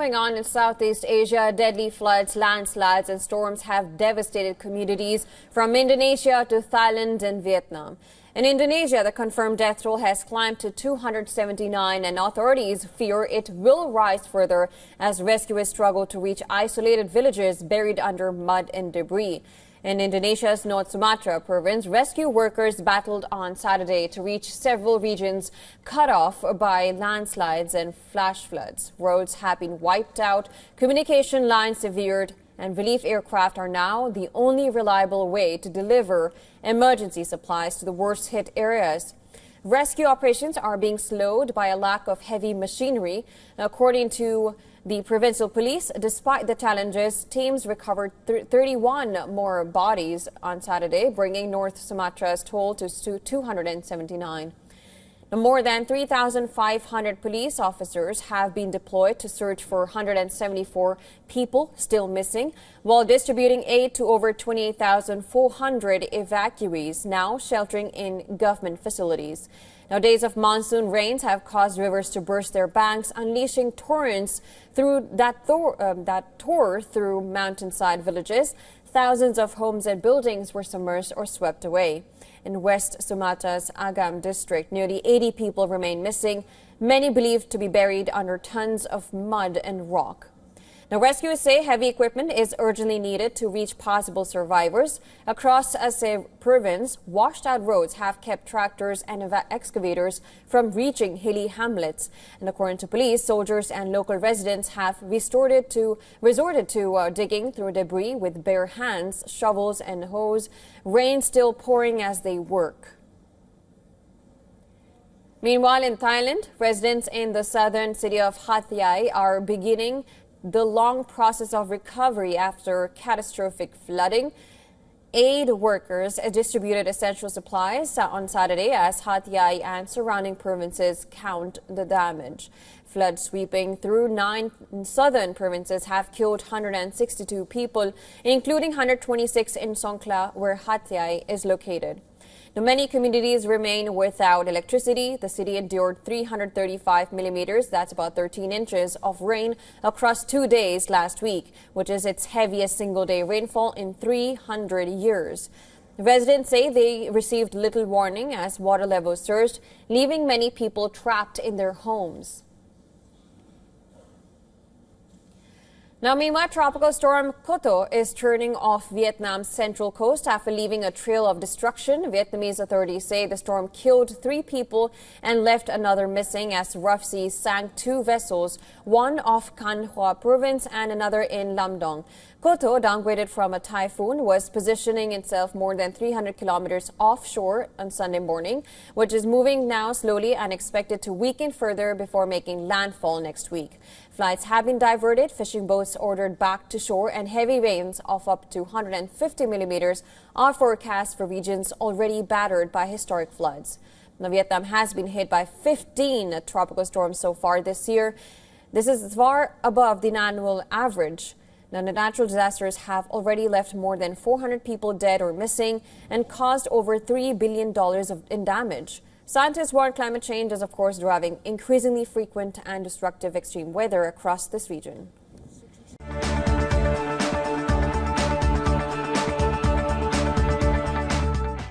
Moving on in Southeast Asia, deadly floods, landslides and storms have devastated communities from Indonesia to Thailand and Vietnam. In Indonesia, the confirmed death toll has climbed to 279 and authorities fear it will rise further as rescuers struggle to reach isolated villages buried under mud and debris. In Indonesia's North Sumatra province, rescue workers battled on Saturday to reach several regions cut off by landslides and flash floods. Roads have been wiped out, communication lines severed, and relief aircraft are now the only reliable way to deliver emergency supplies to the worst-hit areas. Rescue operations are being slowed by a lack of heavy machinery. According to the provincial police, despite the challenges, teams recovered 31 more bodies on Saturday, bringing North Sumatra's toll to 279. More than 3,500 police officers have been deployed to search for 174 people still missing, while distributing aid to over 28,400 evacuees now sheltering in government facilities. Now, days of monsoon rains have caused rivers to burst their banks, unleashing torrents that tore through mountainside villages. Thousands of homes and buildings were submerged or swept away. In West Sumatra's Agam district, nearly 80 people remain missing, many believed to be buried under tons of mud and rock. Now, rescuers say heavy equipment is urgently needed to reach possible survivors. Across Aceh province, washed-out roads have kept tractors and excavators from reaching hilly hamlets. And according to police, soldiers and local residents have resorted to digging through debris with bare hands, shovels and hose, rain still pouring as they work. Meanwhile, in Thailand, residents in the southern city of Hat Yai are beginning the long process of recovery after catastrophic flooding. Aid workers distributed essential supplies on Saturday as Hat Yai and surrounding provinces count the damage. Floods sweeping through 9 southern provinces have killed 162 people, including 126 in Songkhla, where Hat Yai is located. Now, many communities remain without electricity. The city endured 335 millimeters, that's about 13 inches, of rain across 2 days last week, which is its heaviest single-day rainfall in 300 years. Residents say they received little warning as water levels surged, leaving many people trapped in their homes. Now, meanwhile, tropical storm Koto is turning off Vietnam's central coast after leaving a trail of destruction. Vietnamese authorities say the storm killed 3 people and left another missing as rough seas sank 2 vessels, one off Can Hoa province and another in Lam Dong. Koto, downgraded from a typhoon, was positioning itself more than 300 kilometers offshore on Sunday morning, which is moving now slowly and expected to weaken further before making landfall next week. Flights have been diverted, fishing boats ordered back to shore, and heavy rains of up to 150 millimeters are forecast for regions already battered by historic floods. Now, Vietnam has been hit by 15 tropical storms so far this year. This is far above the annual average. Now, the natural disasters have already left more than 400 people dead or missing and caused over $3 billion in damage. Scientists warn climate change is, of course, driving increasingly frequent and destructive extreme weather across this region.